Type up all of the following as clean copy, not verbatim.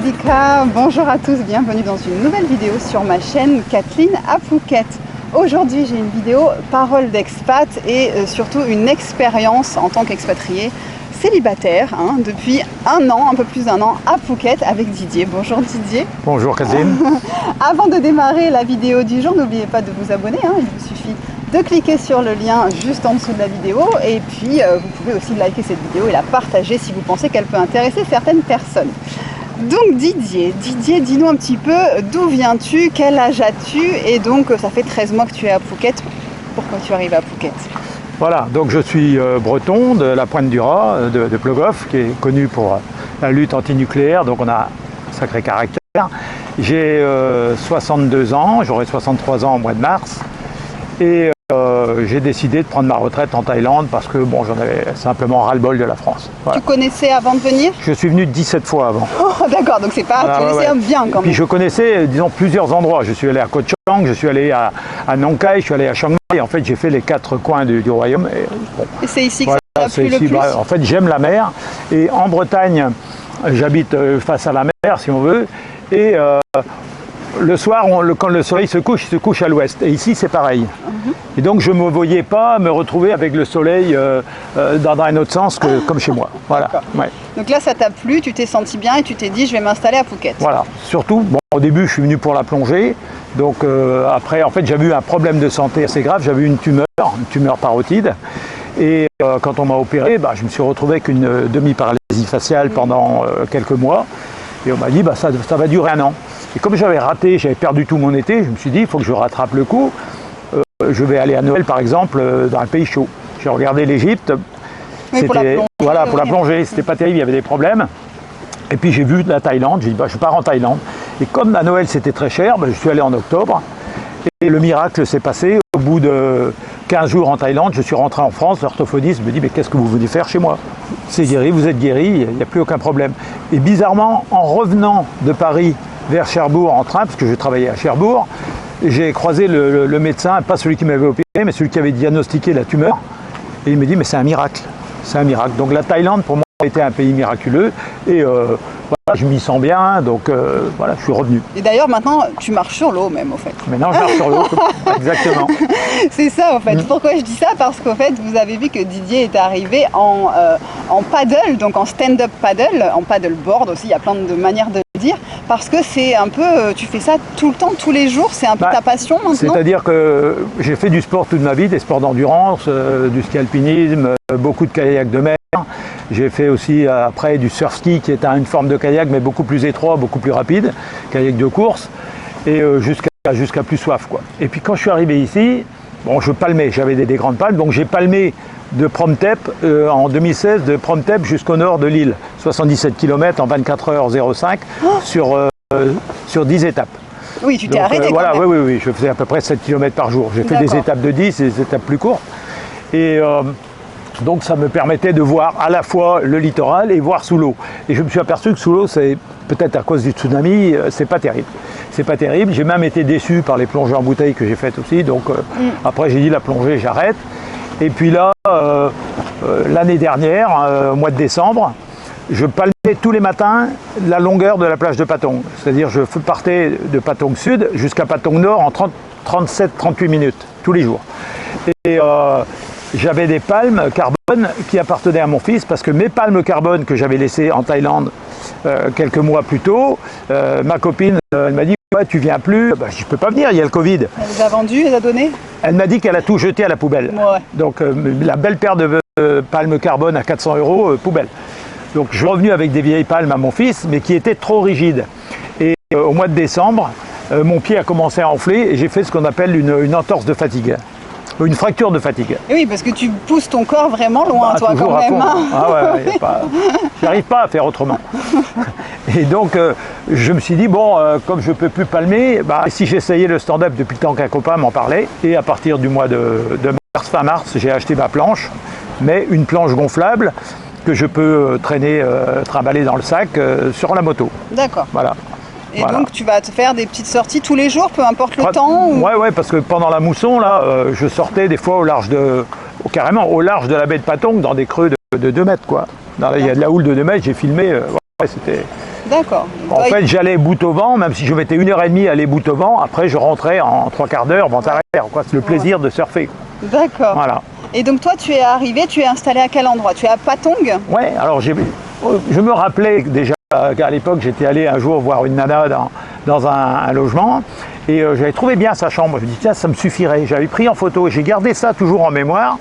Sawadika, bonjour à tous, bienvenue dans une nouvelle vidéo sur ma chaîne Kathleen à Phuket. Aujourd'hui j'ai une vidéo parole d'expat et surtout une expérience en tant qu'expatrié célibataire depuis un an, un peu plus d'un an à Phuket avec Didier. Bonjour Didier. Bonjour Kathleen. Avant de démarrer la vidéo du jour, n'oubliez pas de vous abonner, il vous suffit de cliquer sur le lien juste en dessous de la vidéo et puis vous pouvez aussi liker cette vidéo et la partager si vous pensez qu'elle peut intéresser certaines personnes. Donc Didier, dis-nous un petit peu d'où viens-tu, quel âge as-tu et donc ça fait 13 mois que tu es à Phuket. Pourquoi tu arrives à Phuket? Voilà, donc je suis breton de la Pointe du Raz, de Plogoff, qui est connu pour la lutte antinucléaire, donc on a un sacré caractère. J'ai 62 ans, j'aurai 63 ans au mois de mars et j'ai décidé de prendre ma retraite en Thaïlande parce que bon, j'en avais simplement ras-le-bol de la France. Voilà. Tu connaissais avant de venir? Je suis venu 17 fois avant. Oh, d'accord, donc c'est pas, tu connaissais bien quand même. Puis je connaissais, disons, plusieurs endroits. Je suis allé à Koh Chang, je suis allé à Nong Khai, je suis allé à Chiang Mai. En fait, j'ai fait les 4 coins du royaume. Et, bon, et c'est ici que voilà, ça t'a plu le plus? En fait, j'aime la mer. Et en Bretagne, j'habite face à la mer, si on veut. Et le soir, quand le soleil se couche à l'ouest. Et ici, c'est pareil. Et donc, je ne me voyais pas me retrouver avec le soleil dans un autre sens que comme chez moi. Voilà. Ouais. Donc là, ça t'a plu, tu t'es senti bien et tu t'es dit, je vais m'installer à Phuket. Voilà. Surtout, bon, au début, je suis venu pour la plongée. Donc, après, en fait, j'avais eu un problème de santé assez grave. J'avais eu une tumeur parotide. Et quand on m'a opéré, je me suis retrouvé avec une demi-paralysie faciale pendant quelques mois. Et on m'a dit, ça va durer un an. Et comme j'avais perdu tout mon été, je me suis dit, il faut que je rattrape le coup. Je vais aller à Noël, par exemple, dans un pays chaud. J'ai regardé l'Égypte. Oui, pour la plongée, c'était pas terrible, il y avait des problèmes. Et puis j'ai vu la Thaïlande, j'ai dit, je pars en Thaïlande. Et comme à Noël, c'était très cher, je suis allé en octobre. Et le miracle s'est passé. Au bout de 15 jours en Thaïlande, je suis rentré en France. L'orthophoniste me dit, mais qu'est-ce que vous venez faire chez moi? C'est guéri, vous êtes guéri, il n'y a plus aucun problème. Et bizarrement, en revenant de Paris vers Cherbourg en train, parce que je travaillais à Cherbourg, j'ai croisé le médecin, pas celui qui m'avait opéré, mais celui qui avait diagnostiqué la tumeur. Et il me dit, mais c'est un miracle. C'est un miracle. Donc la Thaïlande, pour moi, a été un pays miraculeux. Et voilà, je m'y sens bien, donc voilà, je suis revenu. Et d'ailleurs, maintenant, tu marches sur l'eau même, au fait. Maintenant, je marche sur l'eau, exactement. C'est ça, en fait. Pourquoi je dis ça? Parce qu'au fait, vous avez vu que Didier est arrivé en paddle, donc en stand-up paddle, en paddleboard aussi, il y a plein de manières de le dire, parce que c'est un peu, tu fais ça tout le temps, tous les jours, c'est un peu ta passion maintenant? C'est-à-dire que j'ai fait du sport toute ma vie, des sports d'endurance, du ski alpinisme, beaucoup de kayak de mer. J'ai fait aussi après du surf ski qui est une forme de kayak mais beaucoup plus étroit, beaucoup plus rapide, kayak de course, et jusqu'à plus soif, quoi. Et puis quand je suis arrivé ici, bon, je palmais, j'avais des grandes palmes, donc j'ai palmé de Promthep en 2016, de Promthep jusqu'au nord de l'île, 77 km en 24h05 sur 10 étapes. Oui, tu t'es arrêté voilà, quand même. Oui, je faisais à peu près 7 km par jour. J'ai fait des étapes de 10 et des étapes plus courtes. Et donc ça me permettait de voir à la fois le littoral et voir sous l'eau. Et je me suis aperçu que sous l'eau, c'est peut-être à cause du tsunami, c'est pas terrible. C'est pas terrible. J'ai même été déçu par les plongées en bouteille que j'ai faites aussi. Donc après j'ai dit la plongée, j'arrête. Et puis là, l'année dernière, au mois de décembre, je palmais tous les matins la longueur de la plage de Patong. C'est-à-dire je partais de Patong Sud jusqu'à Patong Nord en 37-38 minutes, tous les jours. Et j'avais des palmes carbone qui appartenaient à mon fils parce que mes palmes carbone que j'avais laissées en Thaïlande quelques mois plus tôt, ma copine elle m'a dit ouais, tu viens plus, je ne peux pas venir, il y a le Covid. Elle les a vendus, elle les a donnés? Elle m'a dit qu'elle a tout jeté à la poubelle. Ouais. Donc la belle paire de palmes carbone à 400 €, poubelle. Donc je suis revenu avec des vieilles palmes à mon fils mais qui étaient trop rigides. Et au mois de décembre, mon pied a commencé à enfler et j'ai fait ce qu'on appelle une entorse de fatigue. Une fracture de fatigue. Et oui, parce que tu pousses ton corps vraiment loin, toi, quand même. J'arrive pas à faire autrement. Et donc, je me suis dit, bon, comme je ne peux plus palmer, si j'essayais le stand-up depuis le temps qu'un copain m'en parlait, et à partir du mois de mars, fin mars, j'ai acheté ma planche, mais une planche gonflable que je peux traîner, trimballer dans le sac sur la moto. D'accord. Voilà. Et donc tu vas te faire des petites sorties tous les jours, peu importe le temps ou... Ouais, parce que pendant la mousson, là, je sortais des fois carrément au large de la baie de Patong, dans des creux de 2 mètres, quoi. Il y a de la houle de 2 mètres, j'ai filmé, D'accord. En fait, j'allais bout au vent, même si je mettais 1h30 à aller bout au vent, après je rentrais en 3/4 d'heure, vent arrière, quoi. C'est le plaisir de surfer. D'accord. Voilà. Et donc toi, tu es arrivé, tu es installé à quel endroit? Tu es à Patong? Ouais, alors je me rappelais déjà qu'à l'époque, j'étais allé un jour voir une nana dans un logement, et j'avais trouvé bien sa chambre. Je me dis, tiens, ça me suffirait. J'avais pris en photo, j'ai gardé ça toujours en mémoire.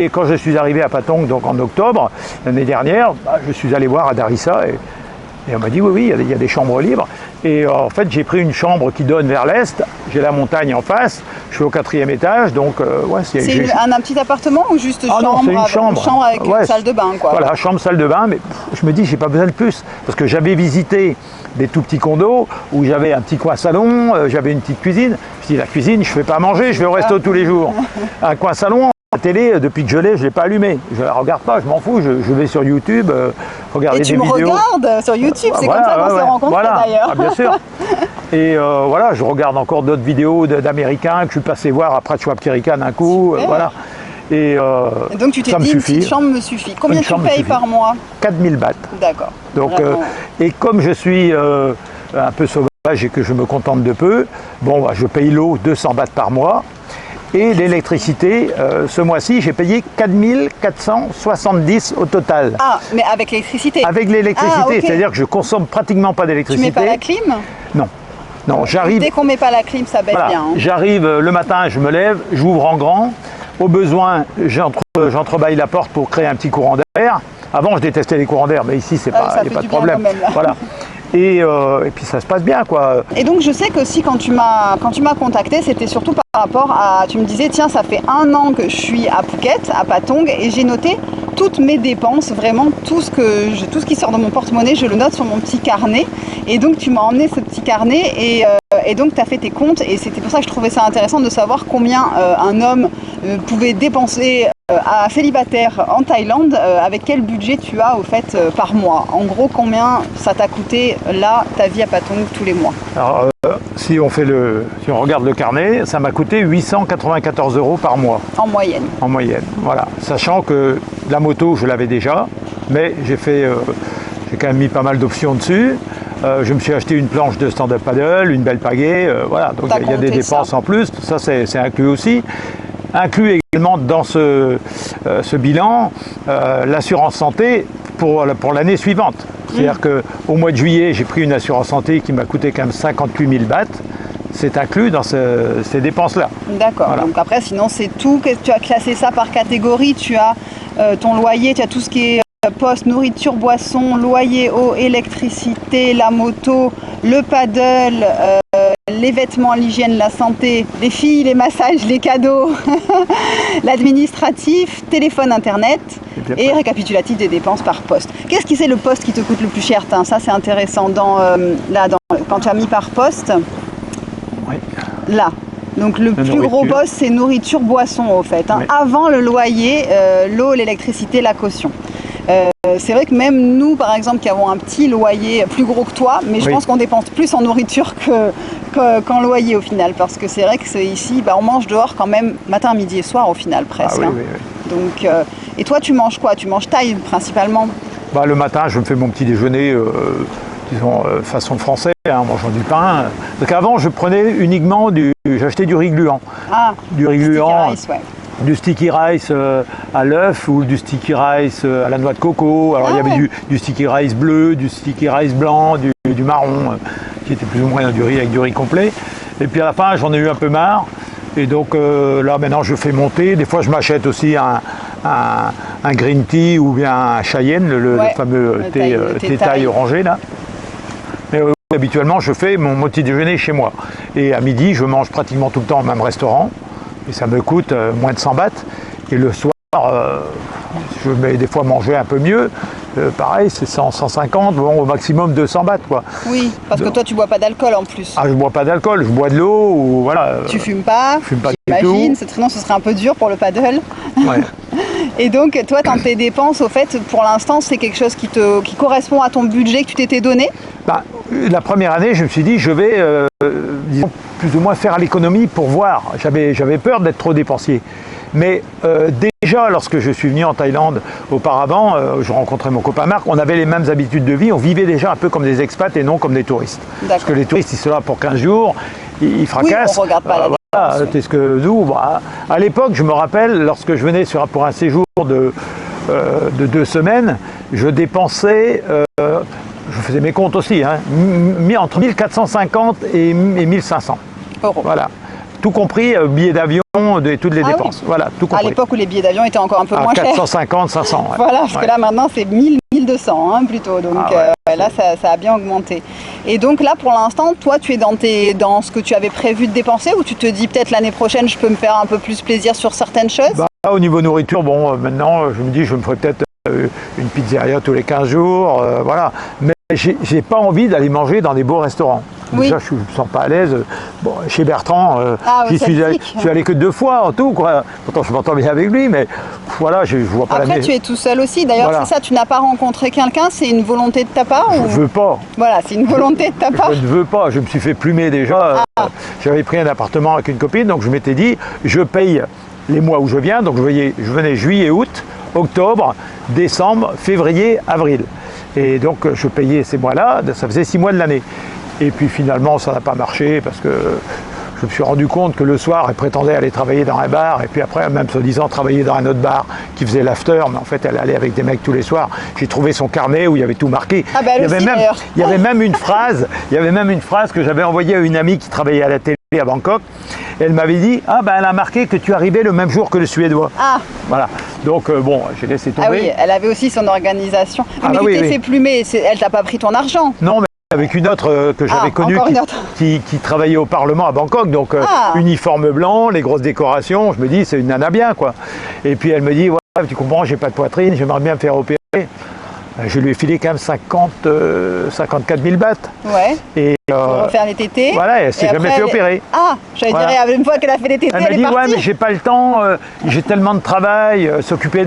Et quand je suis arrivé à Patong, donc en octobre l'année dernière, je suis allé voir à Darissa, et on m'a dit, oui, il y a des chambres libres. Et en fait, j'ai pris une chambre qui donne vers l'est, j'ai la montagne en face, je suis au 4e étage, donc ouais. C'est un petit appartement ou juste non, c'est une chambre avec une salle de bain, quoi? Voilà, chambre, salle de bain, mais je me dis, j'ai pas besoin de plus, parce que j'avais visité des tout petits condos où j'avais un petit coin salon, j'avais une petite cuisine. Je dis, la cuisine, je ne fais pas manger, je vais au resto tous les jours. Un coin salon, la télé, depuis que je l'ai, je ne l'ai pas allumée. Je ne la regarde pas, je m'en fous, je vais sur YouTube, regarder des vidéos. Et tu me regardes sur YouTube, c'est comme ça qu'on s'est rencontrés d'ailleurs. Bien sûr. Et voilà, je regarde encore d'autres vidéos d'Américains que je suis passé voir après Schwab Kerikan un coup, voilà. Et donc tu t'es dit, une petite chambre me suffit. Combien tu payes par mois? 4000 bahts. D'accord. Donc, et comme je suis un peu sauvage et que je me contente de peu, bon, je paye l'eau 200 bahts par mois. Et l'électricité, ce mois-ci, j'ai payé 4470 au total. Ah, mais avec l'électricité? Avec l'électricité, c'est-à-dire que je consomme pratiquement pas d'électricité. Tu mets pas la clim? Non. Non, j'arrive. Dès qu'on met pas la clim, ça baisse bien. Hein. J'arrive le matin, je me lève, j'ouvre en grand. Au besoin, j'entrebâille la porte pour créer un petit courant d'air. Avant, je détestais les courants d'air, mais ici, il n'y a pas de problème. Même, voilà. Et puis ça se passe bien, quoi. Et donc je sais qu'aussi quand tu m'as contacté, c'était surtout par rapport à, tu me disais, tiens, ça fait 1 an que je suis à Phuket, à Patong, et j'ai noté toutes mes dépenses, vraiment tout ce qui sort de mon porte-monnaie, je le note sur mon petit carnet. Et donc tu m'as emmené ce petit carnet et donc tu as fait tes comptes, et c'était pour ça que je trouvais ça intéressant de savoir combien un homme pouvait dépenser à célibataire en Thaïlande, avec quel budget tu as au fait par mois? En gros, combien ça t'a coûté là ta vie à Patong tous les mois? Alors, si on regarde le carnet, ça m'a coûté 894 € par mois. En moyenne. En moyenne, voilà. Sachant que la moto, je l'avais déjà, mais j'ai quand même mis pas mal d'options dessus. Je me suis acheté une planche de stand-up paddle, une belle pagaie, voilà. Donc il y a des dépenses en plus, ça c'est inclus aussi. Inclus également dans ce bilan l'assurance santé pour l'année suivante. C'est-à-dire qu'au mois de juillet, j'ai pris une assurance santé qui m'a coûté quand même 58 000 bahts. C'est inclus dans ces dépenses-là. D'accord. Voilà. Donc après, sinon, c'est tout. Tu as classé ça par catégorie. Tu as ton loyer, tu as tout ce qui est poste, nourriture, boisson, loyer, eau, électricité, la moto, le paddle, les vêtements, l'hygiène, la santé, les filles, les massages, les cadeaux, l'administratif, téléphone, internet et récapitulatif des dépenses par poste. Qu'est-ce qui c'est le poste qui te coûte le plus cher? Ça c'est intéressant quand tu as mis par poste. Oui. Là. Donc le plus gros poste c'est nourriture, boisson au fait. Hein. Oui. Avant le loyer, l'eau, l'électricité, la caution. C'est vrai que même nous, par exemple, qui avons un petit loyer plus gros que toi, mais je pense qu'on dépense plus en nourriture qu'en loyer au final, parce que c'est vrai que ici, on mange dehors quand même matin, midi et soir au final presque. Ah, oui, hein. oui. Donc, et toi, tu manges quoi? Tu manges thaï principalement? Le matin, je me fais mon petit déjeuner, disons, façon française, en mangeant du pain. Donc avant, je prenais uniquement j'achetais du riz gluant. Ah, du riz gluant. Rice, ouais. Du sticky rice à l'œuf ou du sticky rice à la noix de coco. Alors il y avait du sticky rice bleu, du sticky rice blanc, du marron, qui était plus ou moins du riz avec du riz complet. Et puis à la fin, j'en ai eu un peu marre. Et donc là maintenant, je fais monter. Des fois, je m'achète aussi un green tea ou bien un Cheyenne, le fameux thé thaï orangé là. Mais habituellement, je fais mon petit déjeuner chez moi. Et à midi, je mange pratiquement tout le temps au même restaurant. Et ça me coûte moins de 100 bahts. Et le soir, je vais des fois manger un peu mieux. Pareil, c'est 100, 150, bon, au maximum 200 bahts, quoi. Oui, parce que toi, tu bois pas d'alcool en plus. Ah, je bois pas d'alcool, je bois de l'eau, ou voilà. Tu fumes pas, je fume pas j'imagine, sinon ce serait un peu dur pour le paddle. Ouais. Et donc, toi, dans tes dépenses, au fait, pour l'instant, c'est quelque chose qui correspond à ton budget que tu t'étais donné? La première année, je me suis dit, je vais, disons, plus ou moins faire l'économie pour voir. J'avais peur d'être trop dépensier. Mais déjà, lorsque je suis venu en Thaïlande auparavant, je rencontrais mon copain Marc, on avait les mêmes habitudes de vie, on vivait déjà un peu comme des expats et non comme des touristes. Parce que les touristes, ils sont là pour 15 jours, ils fracassent. Oui, on regarde pas la voilà, c'est ce que nous, à l'époque, je me rappelle, lorsque je venais pour un séjour de 2 semaines, je dépensais, je faisais mes comptes aussi, hein, entre 1450 et 1500 euros. Voilà. Tout compris, billets d'avion, toutes les dépenses. Oui. Voilà, tout compris. À l'époque où les billets d'avion étaient encore un peu moins chers. 450, 500. Ouais. Voilà, parce que là maintenant c'est 1000, 1200 hein, plutôt. Donc là ça a bien augmenté. Et donc là pour l'instant, toi tu es dans ce que tu avais prévu de dépenser ou tu te dis peut-être l'année prochaine je peux me faire un peu plus plaisir sur certaines choses? Au niveau nourriture, bon, maintenant je me dis je me ferai peut-être une pizzeria tous les 15 jours, voilà. Mais j'ai pas envie d'aller manger dans des beaux restaurants. Oui. Déjà, je ne me sens pas à l'aise. Bon, chez Bertrand, j'y suis allé que 2 fois en tout, quoi. Pourtant, je m'entends bien avec lui, mais voilà, je vois pas la Après, tu es tout seul aussi. D'ailleurs, voilà. C'est ça, tu n'as pas rencontré quelqu'un, c'est une volonté de ta part? Je ne veux pas. Voilà, c'est une volonté de ta part. Je ne veux pas, je me suis fait plumer déjà. J'avais pris un appartement avec une copine, donc je m'étais dit, je paye les mois où je viens. Donc je venais juillet, août, octobre, décembre, février, avril. Et donc je payais ces mois-là, ça faisait 6 mois de l'année. Et puis finalement, ça n'a pas marché parce que je me suis rendu compte que le soir, elle prétendait aller travailler dans un bar. Et puis après, même soi-disant, travailler dans un autre bar qui faisait l'after. Mais en fait, elle allait avec des mecs tous les soirs. J'ai trouvé son carnet où il y avait tout marqué. Il y avait même une phrase que j'avais envoyée à une amie qui travaillait à la télé à Bangkok. Elle m'avait dit, elle a marqué que tu arrivais le même jour que le Suédois. Voilà. Donc bon, j'ai laissé tomber. Ah oui, elle avait aussi son organisation. Mais tu t'es fait plumer, elle t'a pas pris ton argent? Non, mais avec une autre que j'avais connue qui travaillait au Parlement à Bangkok, donc uniforme blanc, les grosses décorations, je me dis c'est une nana bien quoi. Et puis elle me dit, voilà, tu comprends, j'ai pas de poitrine, j'aimerais bien me faire opérer. Je lui ai filé quand même 54 000 bahts. Ouais. Et pour refaire les tétés. Voilà, elle s'est jamais fait opérer. J'allais dire, une fois qu'elle a fait les tétés, elle m'a dit, ouais, mais j'ai pas le temps, j'ai tellement de travail, s'occuper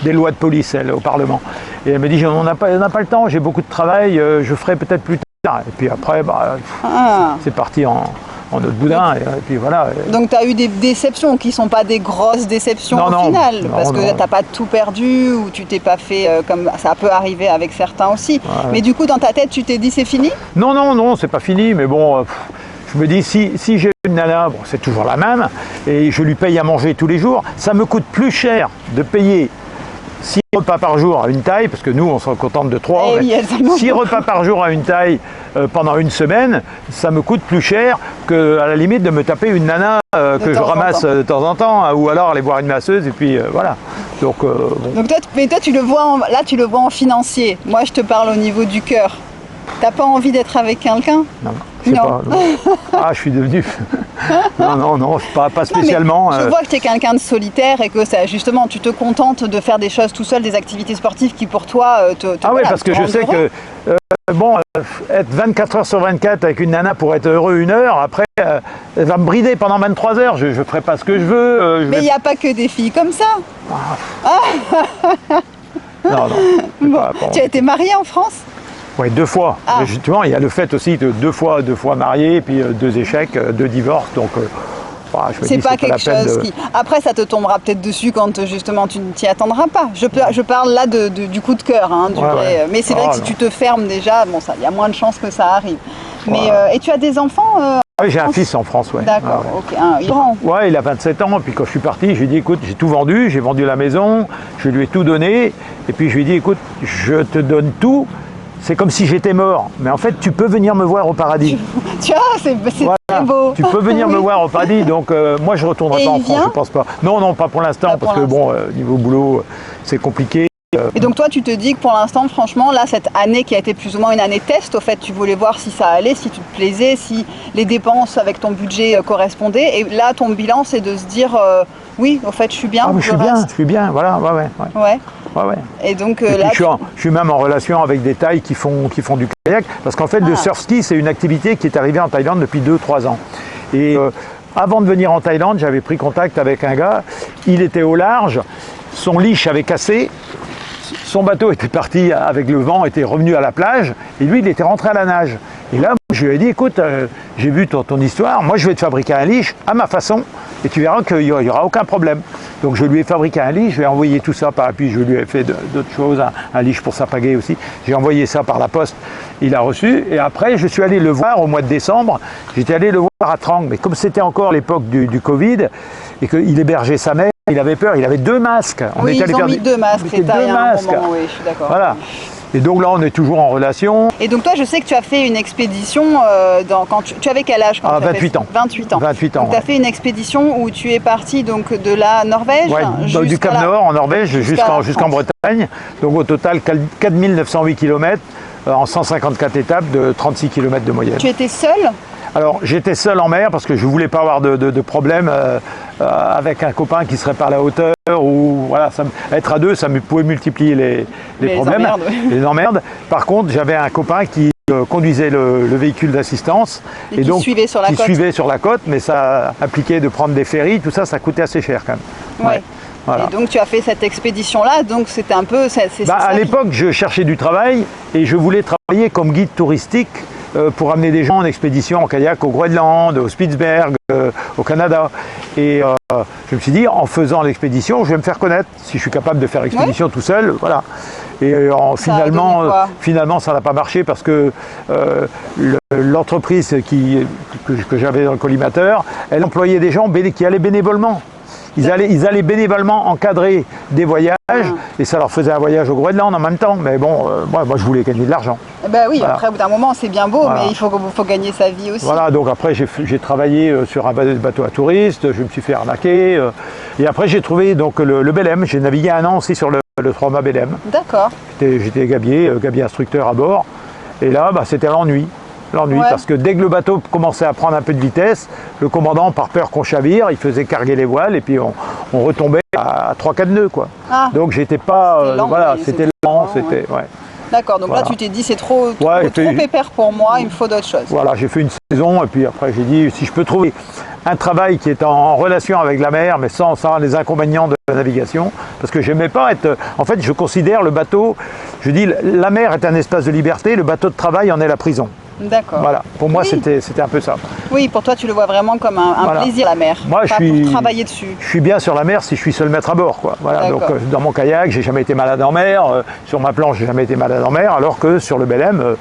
des lois de police, elle, au Parlement. Et elle me dit, on n'a pas le temps, j'ai beaucoup de travail, je ferai peut-être plus tard. Et puis après, c'est parti en autre boudin, et puis voilà. Donc tu as eu des déceptions qui ne sont pas des grosses déceptions au final, parce que tu n'as pas tout perdu, ou tu t'es pas fait comme ça peut arriver avec certains aussi. Ouais. Mais du coup, dans ta tête, tu t'es dit c'est fini? Non, c'est pas fini, mais bon, je me dis si j'ai une nana, bon, c'est toujours la même, et je lui paye à manger tous les jours, ça me coûte plus cher de payer 6 repas par jour à une taille, parce que nous on s'en contente de 3, 6 repas par jour à une taille pendant une semaine, ça me coûte plus cher qu'à la limite de me taper une nana que je ramasse de temps en temps, ou alors aller voir une masseuse, et puis voilà. Donc toi tu le vois tu le vois en financier, moi je te parle au niveau du cœur. T'as pas envie d'être avec quelqu'un? Non, je sais pas. Non. Je suis devenu... non, pas spécialement. Je vois que tu es quelqu'un de solitaire et que ça, justement, tu te contentes de faire des choses tout seul, des activités sportives qui pour toi oui, parce que je sais que être 24 heures sur 24 avec une nana pour être heureux 1 heure, après elle va me brider pendant 23 heures, je ferai pas ce que je veux. Mais il n'y a pas que des filles comme ça. Non. Tu as été mariée en France? Oui, 2 fois. Mais justement, il y a le fait aussi de 2 fois marié, puis 2 échecs, 2 divorces. Donc, c'est pas quelque chose qui... Après, ça te tombera peut-être dessus quand justement tu ne t'y attendras pas. Je parle là du coup de cœur. Hein, mais c'est vrai que si tu te fermes déjà, il y a moins de chances que ça arrive. Mais, et tu as des enfants Oui, j'ai un fils en France, oui. D'accord, ok. Il est grand. Ouais, il a 27 ans. Puis quand je suis parti, je lui ai dit, écoute, j'ai tout vendu, j'ai vendu la maison, je lui ai tout donné. Et puis je lui ai dit, écoute, je te donne tout. C'est comme si j'étais mort, mais en fait, tu peux venir me voir au paradis. Tu vois, c'est très beau. Tu peux venir me voir au paradis, donc moi je ne retournerai pas en France, je pense pas. Non, pas pour l'instant, parce que bon, niveau boulot, c'est compliqué. Et donc toi, tu te dis que pour l'instant, franchement, là, cette année qui a été plus ou moins une année test, au fait, tu voulais voir si ça allait, si tu te plaisais, si les dépenses avec ton budget correspondaient. Et là, ton bilan, c'est de se dire, oui, au fait, je suis bien. Je suis bien, voilà, ouais. Et donc là, je suis même en relation avec des Thaïs qui font du kayak, parce qu'en fait, le surf ski, c'est une activité qui est arrivée en Thaïlande depuis 2-3 ans. Et avant de venir en Thaïlande, j'avais pris contact avec un gars, il était au large, son leash avait cassé, son bateau était parti avec le vent, était revenu à la plage, et lui, il était rentré à la nage. Et là, je lui ai dit, écoute, j'ai vu ton histoire, moi je vais te fabriquer un leash à ma façon, et tu verras qu'il n'y aura aucun problème. Donc je lui ai fabriqué un leash, je lui ai envoyé tout ça, puis je lui ai fait d'autres choses, un leash pour sa pagaie aussi. J'ai envoyé ça par la poste, il a reçu, et après je suis allé le voir au mois de décembre, j'étais allé le voir à Trangles, mais comme c'était encore l'époque du Covid, et qu'il hébergeait sa mère, il avait peur, il avait 2 masques. Oui, ils ont mis 2 masques, c'est taille à un moment, oui, je suis d'accord. Voilà. Et donc là, on est toujours en relation. Et donc toi, je sais que tu as fait une expédition, quand tu avais quel âge quand 28 ans. 28 ans. 28 ans. Donc tu as fait une expédition où tu es parti donc, de la Norvège du Cap Nord en Norvège jusqu'en Bretagne. Donc au total, 4908 km en 154 étapes de 36 km de moyenne. Tu étais seul? Alors j'étais seul en mer parce que je ne voulais pas avoir de problème avec un copain qui serait par la hauteur ou voilà, être à 2, ça pouvait multiplier les problèmes, les emmerdes. Par contre, j'avais un copain qui conduisait le véhicule d'assistance et donc suivait sur la côte, mais ça impliquait de prendre des ferries, tout ça, ça coûtait assez cher quand même. Ouais. Voilà. Et donc tu as fait cette expédition-là, donc c'était un peu... à l'époque, je cherchais du travail et je voulais travailler comme guide touristique pour amener des gens en expédition en kayak au Groenland, au Spitzberg, au Canada. Et je me suis dit, en faisant l'expédition, je vais me faire connaître. Si je suis capable de faire l'expédition tout seul, voilà. Et finalement, ça n'a pas marché parce que l'entreprise que j'avais dans le collimateur, elle employait des gens qui allaient bénévolement. Ils allaient bénévolement encadrer des voyages et ça leur faisait un voyage au Groenland en même temps. Mais bon, moi je voulais gagner de l'argent. Ben oui, voilà. Après au bout d'un moment c'est bien beau, mais il faut gagner sa vie aussi. Voilà, donc après j'ai travaillé sur un bateau à touristes, je me suis fait arnaquer. Et après j'ai trouvé donc, le Belém. J'ai navigué 1 an aussi sur le 3-mâts Belém. D'accord. J'étais gabier instructeur à bord. Et là, c'était l'ennui. Parce que dès que le bateau commençait à prendre un peu de vitesse, le commandant, par peur qu'on chavire, il faisait carguer les voiles et puis on retombait à 3-4 nœuds. Quoi. Donc j'étais pas... c'était lent, c'était... Ouais. D'accord, donc là tu t'es dit c'est trop pépère pour moi, il me faut d'autres choses. Voilà, j'ai fait une saison et puis après j'ai dit si je peux trouver un travail qui est en relation avec la mer, mais sans les inconvénients de la navigation, parce que j'aimais pas être... En fait, je considère le bateau, je dis la mer est un espace de liberté, le bateau de travail en est la prison. D'accord. Voilà, pour moi c'était un peu ça. Oui, pour toi tu le vois vraiment comme un plaisir la mer, moi, pour travailler dessus. Je suis bien sur la mer si je suis seul maître à bord. Quoi. Voilà, donc dans mon kayak, j'ai jamais été malade en mer, sur ma planche, j'ai jamais été malade en mer, alors que sur le Belém,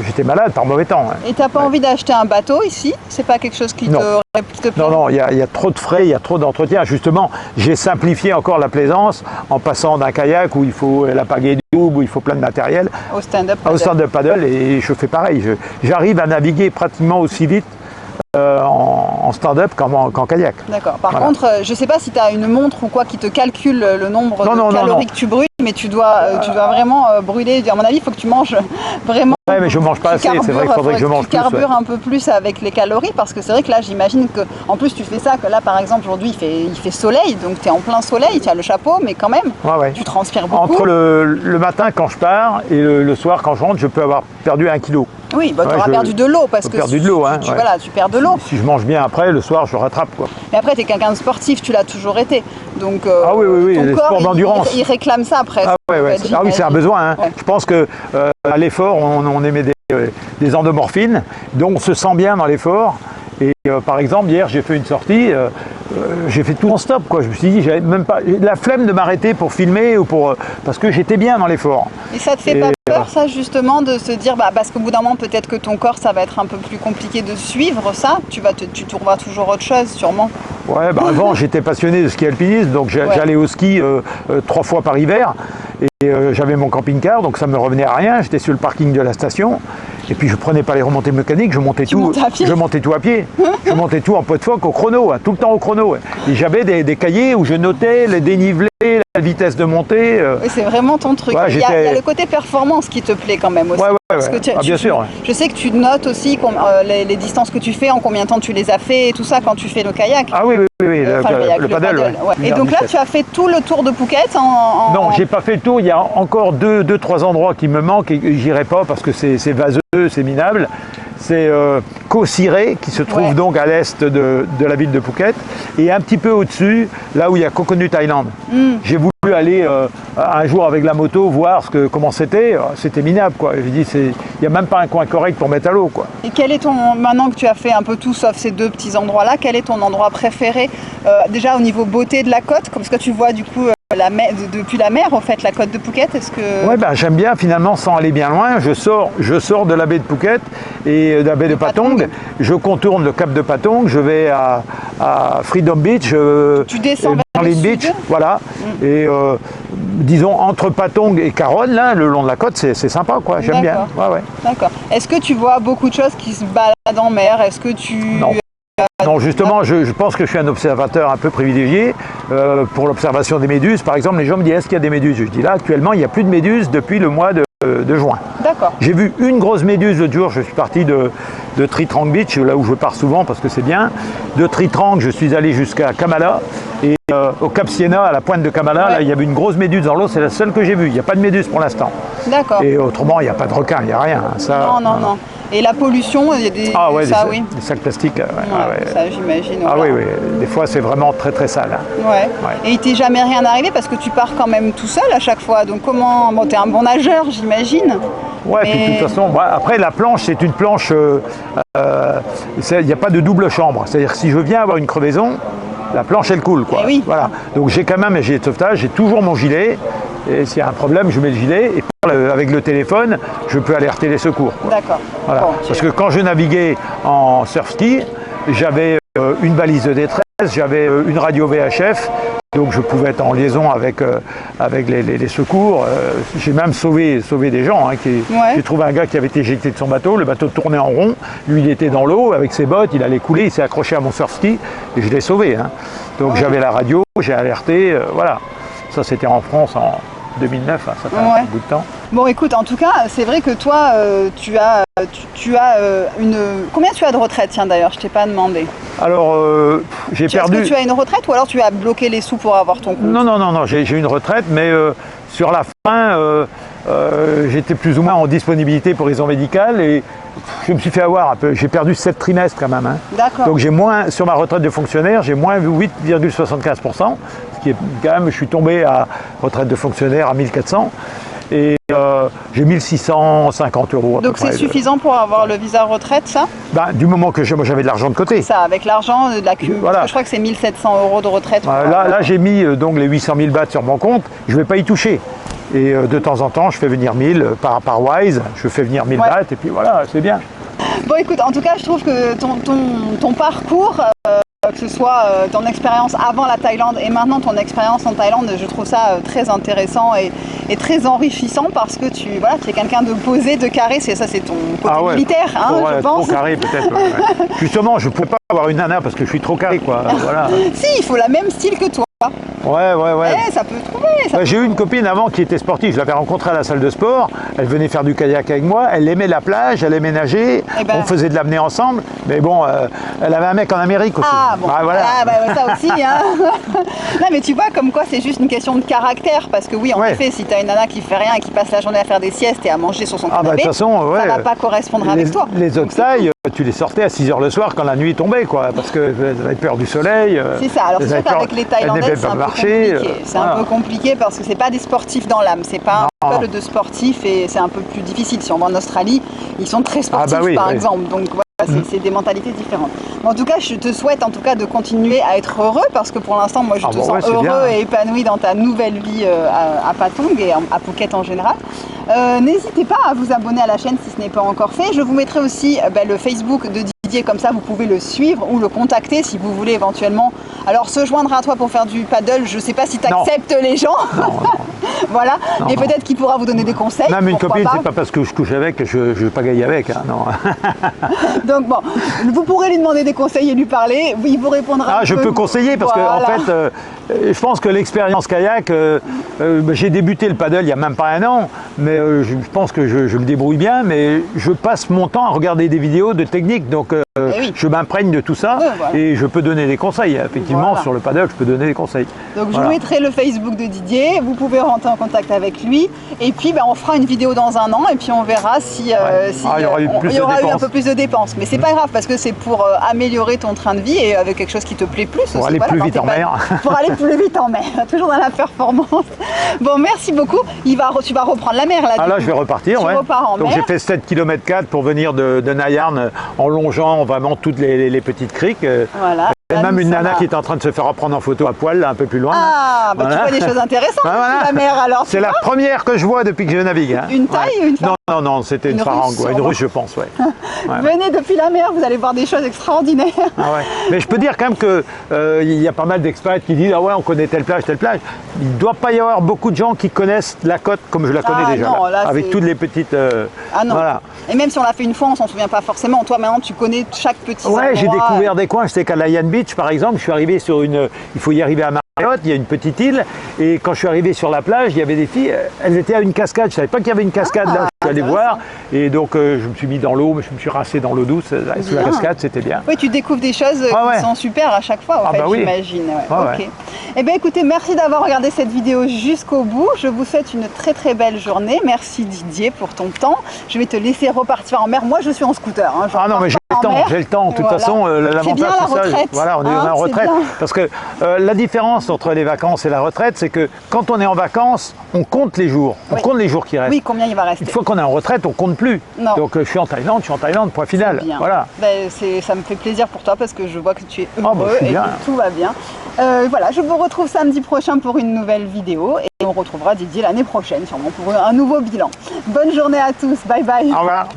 j'étais malade par mauvais temps. Et tu n'as pas envie d'acheter un bateau ici? C'est pas quelque chose qui te plaît? Non, il y a trop de frais, il y a trop d'entretien. Justement, j'ai simplifié encore la plaisance en passant d'un kayak où il faut la pagaie double, où il faut plein de matériel, au stand-up paddle, et je fais pareil. J'arrive à naviguer pratiquement aussi vite en stand-up qu'en kayak. D'accord. Par contre, je ne sais pas si tu as une montre ou quoi qui te calcule le nombre de calories que tu brûles, mais tu dois vraiment brûler. À mon avis, il faut que tu manges vraiment. Ouais, mais je mange pas assez, c'est vrai qu'il faudrait que je mange plus. Tu carbures un peu plus avec les calories, parce que c'est vrai que là, j'imagine que, en plus, tu fais ça, que là, par exemple, aujourd'hui, il fait soleil, donc tu es en plein soleil, tu as le chapeau, mais quand même, tu transpires beaucoup. Entre le matin quand je pars et le soir quand je rentre, je peux avoir perdu 1 kilo. Oui, tu auras perdu de l'eau, parce que perdu de l'eau, tu perds de l'eau. Si je mange bien après, le soir, je rattrape. Quoi. Mais après, tu es quelqu'un de sportif, tu l'as toujours été. Donc, oui, ton les corps, sports d'endurance. Il réclame ça après. Oui, c'est un besoin. Je pense qu'à l'effort, on émet des endomorphines, donc on se sent bien dans l'effort. Et par exemple, hier, j'ai fait une sortie, j'ai fait tout en stop. Quoi. Je me suis dit, j'avais même pas la flemme de m'arrêter pour filmer ou parce que j'étais bien dans l'effort. Et ça te fait pas peur, ça, justement, de se dire, parce qu'au bout d'un moment, peut-être que ton corps, ça va être un peu plus compliqué de suivre ça. Tu trouveras toujours autre chose, sûrement. Ouais, avant, j'étais passionné de ski alpinisme, donc j'allais au ski 3 fois par hiver. Et j'avais mon camping-car, donc ça me revenait à rien. J'étais sur le parking de la station. Et puis je prenais pas les remontées mécaniques, je montais tout à pied. Je montais tout en pot de phoque au chrono, tout le temps au chrono. Et j'avais des cahiers où je notais les dénivelés, la vitesse de montée. Oui, c'est vraiment ton truc. Il y a le côté performance qui te plaît quand même aussi. Parce que bien sûr. Je sais que tu notes aussi les distances que tu fais, en combien de temps tu les as fait et tout ça quand tu fais le kayak. Ah oui, le paddle. Et donc là, tu as fait tout le tour de Phuket Non, j'ai pas fait le tour. Il y a encore 2-3 endroits qui me manquent et j'irai pas parce que c'est vaseux, c'est minable. c'est Koh Siré, qui se trouve donc à l'est de la ville de Phuket, et un petit peu au-dessus, là où il y a Kokonut Island. J'ai voulu aller un jour avec la moto voir comment c'était minable, quoi. J'ai dit, il n'y a même pas un coin correct pour mettre à l'eau, quoi. Et quel est maintenant que tu as fait un peu tout sauf ces deux petits endroits-là, quel est ton endroit préféré déjà au niveau beauté de la côte, parce que tu vois du coup depuis la mer, en fait, la côte de Phuket, est-ce que... Ouais, ben, j'aime bien finalement, sans aller bien loin, je sors de la baie de Phuket et de la baie de Patong, je contourne le cap de Patong, je vais à Freedom Beach, tu descends vers Marlin Beach, voilà, et disons entre Patong et Caron, là, le long de la côte, c'est sympa, quoi, j'aime bien. Ouais, ouais. D'accord. Est-ce que tu vois beaucoup de choses qui se baladent en mer? Est-ce que tu... Non. Non, justement, je pense que je suis un observateur un peu privilégié pour l'observation des méduses. Par exemple, les gens me disent, est-ce qu'il y a des méduses? Je dis là, actuellement, il n'y a plus de méduses depuis le mois de juin. D'accord. J'ai vu une grosse méduse l'autre jour, je suis parti de Tritrang Beach, là où je pars souvent parce que c'est bien. De Tritrang, je suis allé jusqu'à Kamala. Et au Cap Siena, à la pointe de Kamala, là, il y avait une grosse méduse dans l'eau, c'est la seule que j'ai vue. Il n'y a pas de méduse pour l'instant. D'accord. Et autrement, il n'y a pas de requin, il n'y a rien. Ça, non. Et la pollution, il y a des... Ah ouais, oui. Des sacs plastiques. Ça, j'imagine. Ah oui, des fois c'est vraiment très très sale. Hein. Ouais. Et il t'est jamais rien arrivé parce que tu pars quand même tout seul à chaque fois. Donc comment... Bon, t'es un bon nageur, j'imagine. Ouais, puis de toute façon, après la planche, c'est une planche... Il n'y a pas de double chambre. C'est-à-dire que si je viens avoir une crevaison, la planche elle coule, quoi. Oui. Voilà. Donc j'ai quand même un gilet de sauvetage, j'ai toujours mon gilet. Et s'il y a un problème, je mets le gilet. Et avec le téléphone, je peux alerter les secours. D'accord. Voilà. Bon, parce que quand je naviguais en surf-ski, j'avais une balise de détresse, j'avais une radio VHF, donc je pouvais être en liaison avec les secours. J'ai même sauvé des gens. Hein, J'ai trouvé un gars qui avait été éjecté de son bateau, le bateau tournait en rond, lui il était dans l'eau avec ses bottes, il allait couler, il s'est accroché à mon surf-ski et je l'ai sauvé. Hein. Donc j'avais la radio, j'ai alerté, voilà. Ça c'était en France en 2009, hein, ça fait un bout de temps. Bon écoute, en tout cas, c'est vrai que toi, tu as une... Combien tu as de retraite, tiens d'ailleurs, je t'ai pas demandé. Alors, j'ai perdu... Est-ce que tu as une retraite ou alors tu as bloqué les sous pour avoir ton compte? Non, j'ai une retraite, mais sur la fin, j'étais plus ou moins en disponibilité pour raison médicale et je me suis fait avoir un peu. J'ai perdu 7 trimestres quand même. Hein. D'accord. Donc j'ai moins, sur ma retraite de fonctionnaire, j'ai moins 8,75%, ce qui est quand même, je suis tombé à retraite de fonctionnaire à 1400. Et j'ai 1650 €. Donc c'est suffisant pour avoir le visa retraite, ça? Du moment que moi j'avais de l'argent de côté. Ça, avec l'argent de la cumule. Voilà. Je crois que c'est 1700 € de retraite. Là j'ai mis donc les 800 000 bahts sur mon compte, je ne vais pas y toucher. Et de temps en temps, je fais venir 1000 par Wise, je fais venir 1000 bahts et puis voilà, c'est bien. Bon écoute, en tout cas, je trouve que ton parcours, que ce soit ton expérience avant la Thaïlande et maintenant ton expérience en Thaïlande, je trouve ça très intéressant et très enrichissant parce que tu es quelqu'un de posé, de carré, ça c'est ton côté militaire, hein, je pense. Trop carré peut-être. Justement, je ne pouvais pas avoir une nana parce que je suis trop carré, quoi. Voilà. Si, il faut la même style que toi. Ouais. Ça peut trouver. J'ai eu une copine avant qui était sportive, je l'avais rencontrée à la salle de sport, elle venait faire du kayak avec moi, elle aimait la plage, elle aimait nager, on faisait de l'apnée ensemble, mais bon, elle avait un mec en Amérique aussi. Ah bon, voilà. Ça aussi, hein. Non mais tu vois, comme quoi c'est juste une question de caractère, parce que oui, en effet, si tu as une nana qui fait rien et qui passe la journée à faire des siestes et à manger sur son canapé, de toute façon, ça va pas correspondre avec toi. Les autres tailles, tu les sortais à 6 h le soir quand la nuit tombait, quoi, parce qu'elles avaient peur du soleil. C'est ça, alors c'est sûr qu'avec les Thaïlandais, c'est un peu compliqué. C'est un peu compliqué parce que c'est pas des sportifs dans l'âme, c'est pas un peuple de sportifs et c'est un peu plus difficile. Si on va en Australie, ils sont très sportifs par exemple, donc voilà, c'est des mentalités différentes. En tout cas, je te souhaite en tout cas de continuer à être heureux parce que pour l'instant, moi je te sens heureux et épanoui dans ta nouvelle vie à Patong et à Phuket en général. N'hésitez pas à vous abonner à la chaîne si ce n'est pas encore fait. Je vous mettrai aussi le Facebook de Didier, comme ça vous pouvez le suivre ou le contacter si vous voulez éventuellement. Alors se joindre à toi pour faire du paddle, je ne sais pas si tu acceptes les gens. Non. Voilà, mais peut-être qu'il pourra vous donner des conseils. Même une copine, c'est pas parce que je couche avec que je ne vais pas gagner avec. Hein, non. Donc bon, vous pourrez lui demander des conseils et lui parler, il vous répondra. Je peux conseiller parce que en fait, je pense que l'expérience kayak, j'ai débuté le paddle il n'y a même pas un an, mais je pense que je me débrouille bien, mais je passe mon temps à regarder des vidéos de technique, donc oui. je m'imprègne de tout ça, voilà. et je peux donner des conseils. Effectivement, Voilà. sur le paddock, je peux donner des conseils. Donc Voilà. je vous mettrai le Facebook de Didier, vous pouvez rentrer en contact avec lui, et puis on fera une vidéo dans un an, et puis on verra si, il y aura eu plus il y aura de eu un dépenses. peu plus de dépenses. Mais c'est pas grave, parce que c'est pour améliorer ton train de vie et avec quelque chose qui te plaît plus. Pour aussi, aller voilà, plus quand vite t'es en pas- mer. Pour aller plus vite en mer, toujours dans la performance. Bon, merci beaucoup. Tu vas reprendre la mer là. Ah du là, coup. je vais repartir, Tu ouais. repars en Donc mer. j'ai fait 7 km 4 pour venir de Nayarn en longeant vraiment toutes les petites criques. Voilà. Et Là, même nous une sommes nana à- qui est en train de se faire reprendre en photo à poil, là, un peu plus loin. Ah, bah tu Voilà. vois des choses intéressantes Ah, voilà. sur la mer alors. C'est la première que je vois depuis que je navigue. Hein. Une taille ou une Non, non, c'était une Une farangue, russe, ouais, une sûrement. russe, je pense, ouais. Ouais. Venez depuis la mer, vous allez voir des choses extraordinaires. Ah ouais. Mais je peux dire quand même qu'il y a pas mal d'experts qui disent « Ah ouais, on connaît telle plage, telle plage ». Il ne doit pas y avoir beaucoup de gens qui connaissent la côte comme je la connais Ah déjà, non, là, là, avec c'est- toutes les petites... Ah non. Voilà. Et même si on l'a fait une fois, on s'en souvient pas forcément. Toi maintenant, tu connais chaque petit Ouais, j'ai endroit. découvert des coins. Je sais qu'à Lion Beach, par exemple, je suis arrivé sur une... Il faut y arriver à Marriott, il y a une petite île. Et quand je suis arrivé sur la plage, il y avait des filles, elles étaient à une cascade. Je ne savais pas qu'il y avait une cascade là. Je suis allé intéressant. voir. Et donc, je me suis mis dans l'eau, je me suis rincé dans l'eau douce. Sous la Bien. cascade, c'était bien. Oui, tu découvres des choses Ah ouais. qui sont super à chaque fois, en Ah fait, bah oui. j'imagine. Ouais. Ah Ok. ouais. Eh bien, écoutez, merci d'avoir regardé cette vidéo jusqu'au bout. Je vous souhaite une très très belle journée. Merci Didier pour ton temps. Je vais te laisser repartir en mer. Moi, je suis en scooter. Hein. Je Ah non, repars mais j'ai pas le en temps, mer. j'ai le temps. De toute Voilà. façon, C'est bien l'avantage, la c'est ça. retraite. Voilà, on est hein, en c'est retraite. bien. Parce que la différence entre les vacances et la retraite, c'est que quand on est en vacances, on compte les jours. On Oui. compte les jours qui restent. Oui, combien il va rester? Une fois qu'on est en retraite, on compte plus. Non. Donc je suis en Thaïlande, point final. Bien. Voilà. Ben, ça me fait plaisir pour toi parce que je vois que tu es bah, heureux je suis et bien. que tout va bien. Voilà, je vous retrouve samedi prochain pour une nouvelle vidéo et on retrouvera Didier l'année prochaine sûrement pour un nouveau bilan. Bonne journée à tous, bye bye. Au revoir.